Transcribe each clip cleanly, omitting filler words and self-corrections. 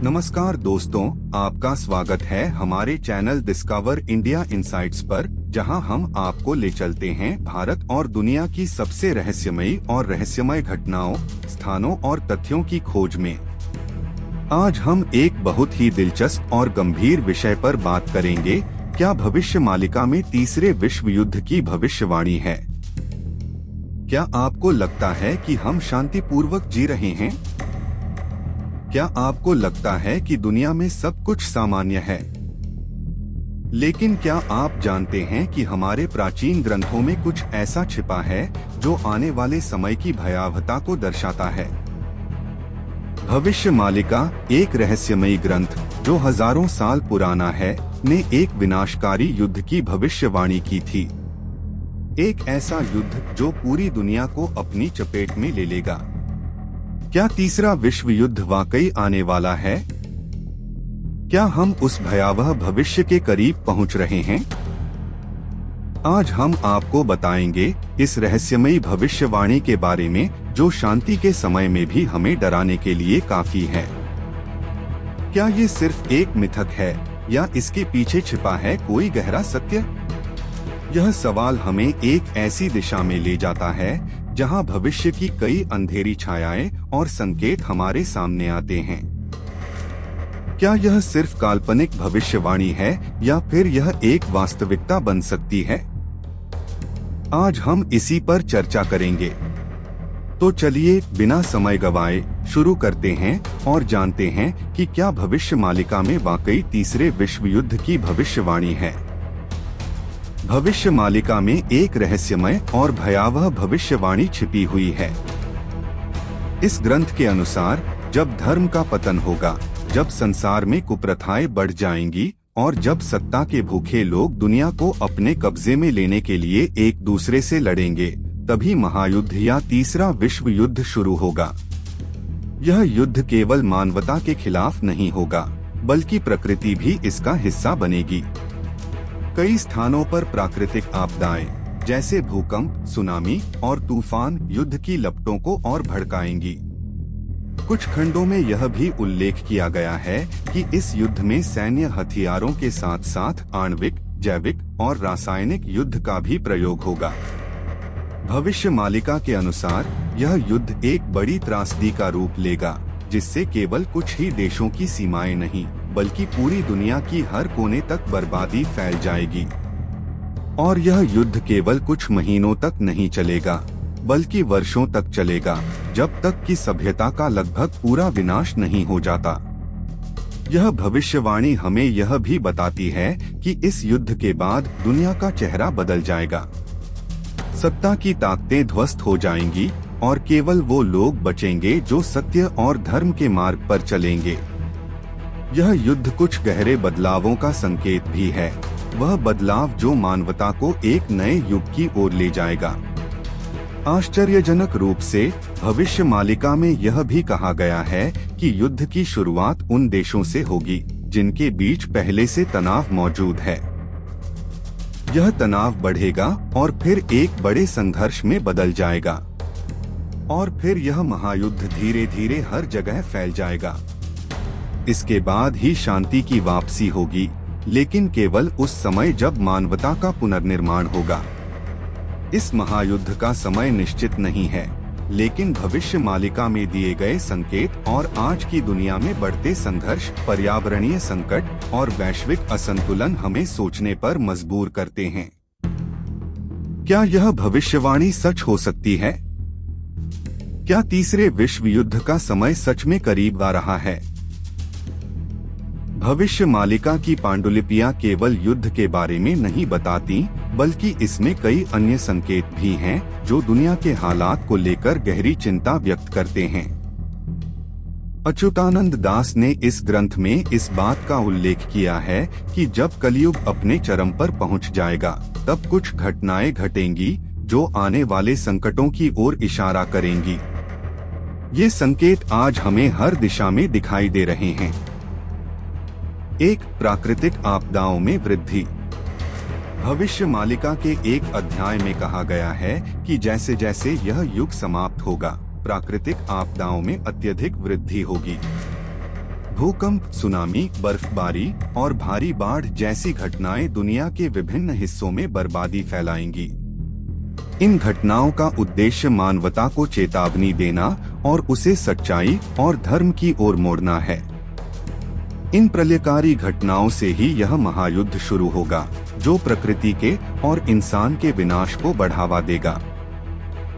नमस्कार दोस्तों, आपका स्वागत है हमारे चैनल डिस्कवर इंडिया इनसाइट्स पर, जहां हम आपको ले चलते हैं भारत और दुनिया की सबसे रहस्यमयी और रहस्यमय घटनाओं, स्थानों और तथ्यों की खोज में। आज हम एक बहुत ही दिलचस्प और गंभीर विषय पर बात करेंगे। क्या भविष्य मालिका में तीसरे विश्व युद्ध की भविष्यवाणी है? क्या आपको लगता है कि हम शांतिपूर्वक जी रहे हैं? क्या आपको लगता है कि दुनिया में सब कुछ सामान्य है? लेकिन क्या आप जानते हैं कि हमारे प्राचीन ग्रंथों में कुछ ऐसा छिपा है जो आने वाले समय की भयावहता को दर्शाता है? भविष्य मालिका, एक रहस्यमयी ग्रंथ जो हजारों साल पुराना है, ने एक विनाशकारी युद्ध की भविष्यवाणी की थी। एक ऐसा युद्ध जो पूरी दुनिया को अपनी चपेट में ले लेगा। क्या तीसरा विश्व युद्ध वाकई आने वाला है? क्या हम उस भयावह भविष्य के करीब पहुंच रहे हैं? आज हम आपको बताएंगे इस रहस्यमयी भविष्यवाणी के बारे में, जो शांति के समय में भी हमें डराने के लिए काफी है। क्या ये सिर्फ एक मिथक है या इसके पीछे छिपा है कोई गहरा सत्य? यह सवाल हमें एक ऐसी दिशा में ले जाता है जहां भविष्य की कई अंधेरी छायाएं और संकेत हमारे सामने आते हैं। क्या यह सिर्फ काल्पनिक भविष्यवाणी है या फिर यह एक वास्तविकता बन सकती है? आज हम इसी पर चर्चा करेंगे। तो चलिए बिना समय गवाए शुरू करते हैं और जानते हैं कि क्या भविष्य मालिका में वाकई तीसरे विश्व युद्ध की भविष्यवाणी है। भविष्य मालिका में एक रहस्यमय और भयावह भविष्यवाणी छिपी हुई है। इस ग्रंथ के अनुसार जब धर्म का पतन होगा, जब संसार में कुप्रथाएं बढ़ जाएंगी और जब सत्ता के भूखे लोग दुनिया को अपने कब्जे में लेने के लिए एक दूसरे से लड़ेंगे, तभी महायुद्ध या तीसरा विश्व युद्ध शुरू होगा। यह युद्ध केवल मानवता के खिलाफ नहीं होगा, बल्कि प्रकृति भी इसका हिस्सा बनेगी। कई स्थानों पर प्राकृतिक आपदाएं जैसे भूकंप, सुनामी और तूफान युद्ध की लपटों को और भड़काएंगी। कुछ खंडों में यह भी उल्लेख किया गया है कि इस युद्ध में सैन्य हथियारों के साथ साथ आणविक, जैविक और रासायनिक युद्ध का भी प्रयोग होगा। भविष्य मालिका के अनुसार यह युद्ध एक बड़ी त्रासदी का रूप लेगा, जिससे केवल कुछ ही देशों की सीमाएं नहीं, बल्कि पूरी दुनिया की हर कोने तक बर्बादी फैल जाएगी। और यह युद्ध केवल कुछ महीनों तक नहीं चलेगा, बल्कि वर्षों तक चलेगा, जब तक कि सभ्यता का लगभग पूरा विनाश नहीं हो जाता। यह भविष्यवाणी हमें यह भी बताती है कि इस युद्ध के बाद दुनिया का चेहरा बदल जाएगा। सत्ता की ताकतें ध्वस्त हो जाएंगी और केवल वो लोग बचेंगे जो सत्य और धर्म के मार्ग पर चलेंगे। यह युद्ध कुछ गहरे बदलावों का संकेत भी है, वह बदलाव जो मानवता को एक नए युग की ओर ले जाएगा। आश्चर्यजनक रूप से भविष्य मालिका में यह भी कहा गया है कि युद्ध की शुरुआत उन देशों से होगी जिनके बीच पहले से तनाव मौजूद है। यह तनाव बढ़ेगा और फिर एक बड़े संघर्ष में बदल जाएगा, और फिर यह महायुद्ध धीरे धीरे हर जगह फैल जाएगा। इसके बाद ही शांति की वापसी होगी, लेकिन केवल उस समय जब मानवता का पुनर्निर्माण होगा। इस महायुद्ध का समय निश्चित नहीं है, लेकिन भविष्य मालिका में दिए गए संकेत और आज की दुनिया में बढ़ते संघर्ष, पर्यावरणीय संकट और वैश्विक असंतुलन हमें सोचने पर मजबूर करते हैं। क्या यह भविष्यवाणी सच हो सकती है? क्या तीसरे विश्व युद्ध का समय सच में करीब आ रहा है? भविष्य मालिका की पांडुलिपियां केवल युद्ध के बारे में नहीं बताती, बल्कि इसमें कई अन्य संकेत भी हैं जो दुनिया के हालात को लेकर गहरी चिंता व्यक्त करते हैं। अच्युतानंद दास ने इस ग्रंथ में इस बात का उल्लेख किया है कि जब कलयुग अपने चरम पर पहुंच जाएगा, तब कुछ घटनाएं घटेंगी जो आने वाले संकटों की ओर इशारा करेंगी। ये संकेत आज हमें हर दिशा में दिखाई दे रहे हैं। एक, प्राकृतिक आपदाओं में वृद्धि। भविष्य मालिका के एक अध्याय में कहा गया है कि जैसे जैसे यह युग समाप्त होगा, प्राकृतिक आपदाओं में अत्यधिक वृद्धि होगी। भूकंप, सुनामी, बर्फबारी और भारी बाढ़ जैसी घटनाएं दुनिया के विभिन्न हिस्सों में बर्बादी फैलाएंगी। इन घटनाओं का उद्देश्य मानवता को चेतावनी देना और उसे सच्चाई और धर्म की ओर मोड़ना है। इन प्रलयकारी घटनाओं से ही यह महायुद्ध शुरू होगा, जो प्रकृति के और इंसान के विनाश को बढ़ावा देगा।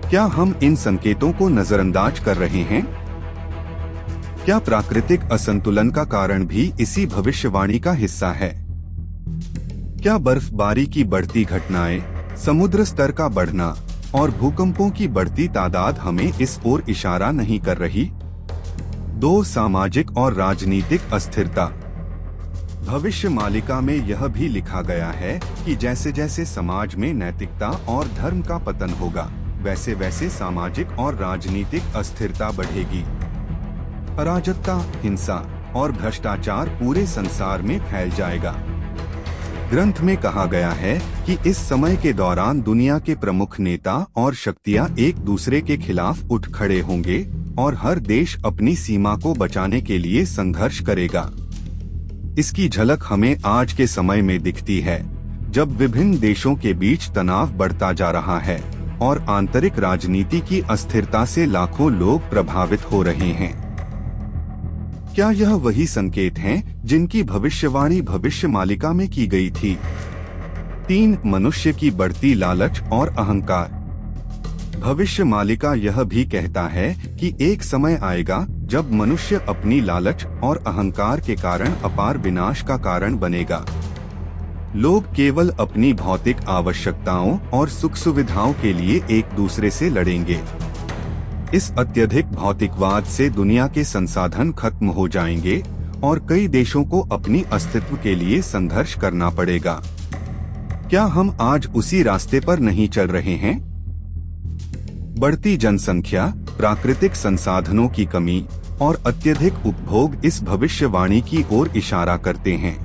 क्या हम इन संकेतों को नजरअंदाज कर रहे हैं? क्या प्राकृतिक असंतुलन का कारण भी इसी भविष्यवाणी का हिस्सा है? क्या बर्फबारी की बढ़ती घटनाएं, समुद्र स्तर का बढ़ना और भूकंपों की बढ़ती तादाद हमें इस ओर इशारा नहीं कर रही? 2. सामाजिक और राजनीतिक अस्थिरता। भविष्य मालिका में यह भी लिखा गया है कि जैसे जैसे समाज में नैतिकता और धर्म का पतन होगा, वैसे वैसे सामाजिक और राजनीतिक अस्थिरता बढ़ेगी। अराजकता, हिंसा और भ्रष्टाचार पूरे संसार में फैल जाएगा। ग्रंथ में कहा गया है कि इस समय के दौरान दुनिया के प्रमुख नेता और शक्तियां एक दूसरे के खिलाफ उठ खड़े होंगे और हर देश अपनी सीमा को बचाने के लिए संघर्ष करेगा। इसकी झलक हमें आज के समय में दिखती है, जब विभिन्न देशों के बीच तनाव बढ़ता जा रहा है और आंतरिक राजनीति की अस्थिरता से लाखों लोग प्रभावित हो रहे हैं। क्या यह वही संकेत हैं जिनकी भविष्यवाणी भविष्य मालिका में की गई थी? 3. मनुष्य की बढ़ती लालच और अहंकार। भविष्य मालिका यह भी कहता है कि एक समय आएगा जब मनुष्य अपनी लालच और अहंकार के कारण अपार विनाश का कारण बनेगा। लोग केवल अपनी भौतिक आवश्यकताओं और सुख सुविधाओं के लिए एक दूसरे से लड़ेंगे। इस अत्यधिक भौतिकवाद से दुनिया के संसाधन खत्म हो जाएंगे और कई देशों को अपनी अस्तित्व के लिए संघर्ष करना पड़ेगा। क्या हम आज उसी रास्ते पर नहीं चल रहे हैं? बढ़ती जनसंख्या, प्राकृतिक संसाधनों की कमी और अत्यधिक उपभोग इस भविष्यवाणी की ओर इशारा करते हैं।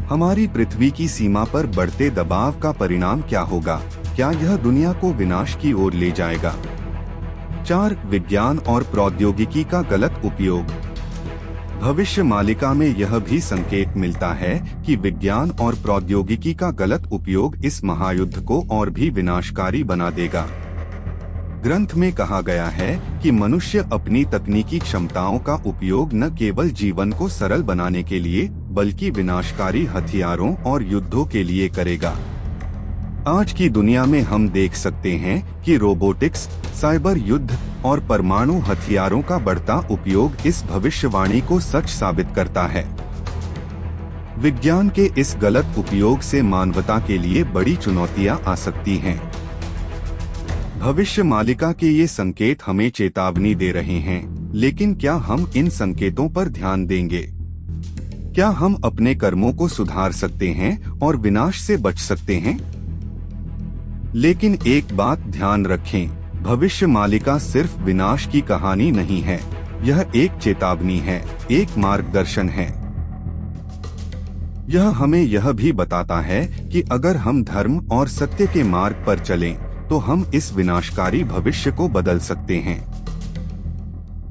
हमारी पृथ्वी की सीमा पर बढ़ते दबाव का परिणाम क्या होगा? क्या यह दुनिया को विनाश की ओर ले जाएगा? 4. विज्ञान और प्रौद्योगिकी का गलत उपयोग। भविष्य मालिका में यह भी संकेत मिलता है कि विज्ञान और प्रौद्योगिकी का गलत उपयोग इस महायुद्ध को और भी विनाशकारी बना देगा। ग्रंथ में कहा गया है कि मनुष्य अपनी तकनीकी क्षमताओं का उपयोग न केवल जीवन को सरल बनाने के लिए बल्कि विनाशकारी हथियारों और युद्धों के लिए करेगा। आज की दुनिया में हम देख सकते हैं कि रोबोटिक्स, साइबर युद्ध और परमाणु हथियारों का बढ़ता उपयोग इस भविष्यवाणी को सच साबित करता है। विज्ञान के इस गलत उपयोग से मानवता के लिए बड़ी चुनौतियां आ सकती हैं। भविष्य मालिका के ये संकेत हमें चेतावनी दे रहे हैं, लेकिन क्या हम इन संकेतों पर ध्यान देंगे? क्या हम अपने कर्मों को सुधार सकते हैं और विनाश से बच सकते हैं? लेकिन एक बात ध्यान रखें, भविष्य मालिका सिर्फ विनाश की कहानी नहीं है, यह एक चेतावनी है, एक मार्गदर्शन है। यह हमें यह भी बताता है कि अगर हम धर्म और सत्य के मार्ग पर चलें, तो हम इस विनाशकारी भविष्य को बदल सकते हैं।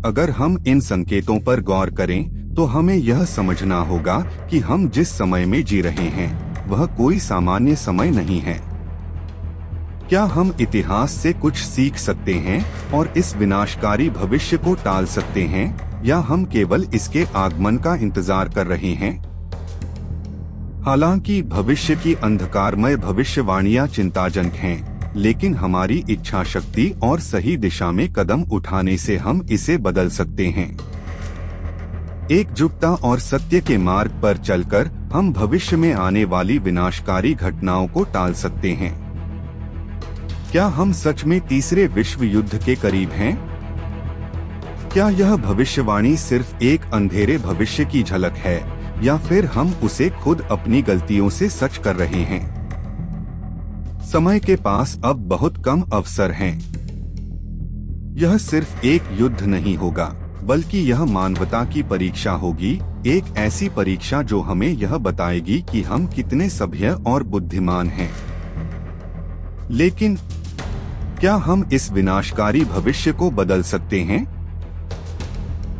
अगर हम इन संकेतों पर गौर करें, तो हमें यह समझना होगा कि हम जिस समय में जी रहे हैं, वह कोई सामान्य समय नहीं है। क्या हम इतिहास से कुछ सीख सकते हैं और इस विनाशकारी भविष्य को टाल सकते हैं, या हम केवल इसके आगमन का इंतजार कर रहे हैं? हालांकि भविष्य की अंधकारमय भविष्यवाणियां चिंताजनक हैं, लेकिन हमारी इच्छा शक्ति और सही दिशा में कदम उठाने से हम इसे बदल सकते हैं। एकजुटता और सत्य के मार्ग पर चलकर हम भविष्य में आने वाली विनाशकारी घटनाओं को टाल सकते हैं। क्या हम सच में तीसरे विश्व युद्ध के करीब हैं? क्या यह भविष्यवाणी सिर्फ एक अंधेरे भविष्य की झलक है, या फिर हम उसे खुद अपनी गलतियों से सच कर रहे हैं? समय के पास अब बहुत कम अवसर हैं। यह सिर्फ एक युद्ध नहीं होगा, बल्कि यह मानवता की परीक्षा होगी, एक ऐसी परीक्षा जो हमें यह बताएगी कि हम कितने सभ्य और बुद्धिमान हैं। लेकिन क्या हम इस विनाशकारी भविष्य को बदल सकते हैं?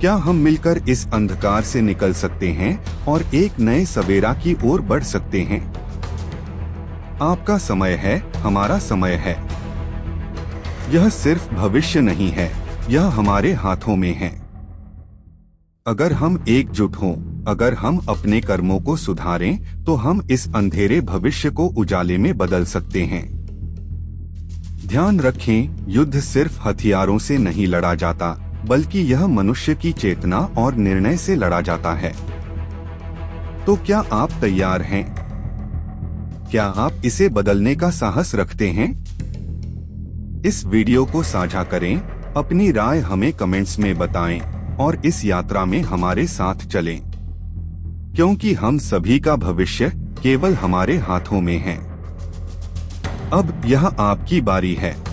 क्या हम मिलकर इस अंधकार से निकल सकते हैं और एक नए सवेरा की ओर बढ़ सकते हैं? आपका समय है, हमारा समय है। यह सिर्फ भविष्य नहीं है, यह हमारे हाथों में है। अगर हम एकजुट हों, अगर हम अपने कर्मों को सुधारें, तो हम इस अंधेरे भविष्य को उजाले में बदल सकते हैं। ध्यान रखें, युद्ध सिर्फ हथियारों से नहीं लड़ा जाता, बल्कि यह मनुष्य की चेतना और निर्णय से लड़ा जाता है। तो क्या आप तैयार हैं? क्या आप इसे बदलने का साहस रखते हैं? इस वीडियो को साझा करें, अपनी राय हमें कमेंट्स में बताएं और इस यात्रा में हमारे साथ चलें, क्योंकि हम सभी का भविष्य केवल हमारे हाथों में है। अब यह आपकी बारी है।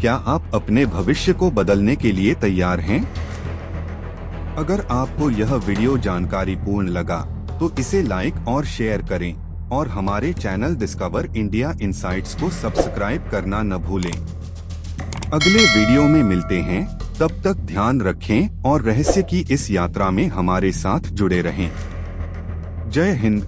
क्या आप अपने भविष्य को बदलने के लिए तैयार हैं? अगर आपको यह वीडियो जानकारीपूर्ण लगा, तो इसे लाइक और शेयर करें और हमारे चैनल डिस्कवर इंडिया इनसाइट्स को सब्सक्राइब करना न भूलें। अगले वीडियो में मिलते हैं, तब तक ध्यान रखें और रहस्य की इस यात्रा में हमारे साथ जुड़े रहें। जय हिंद।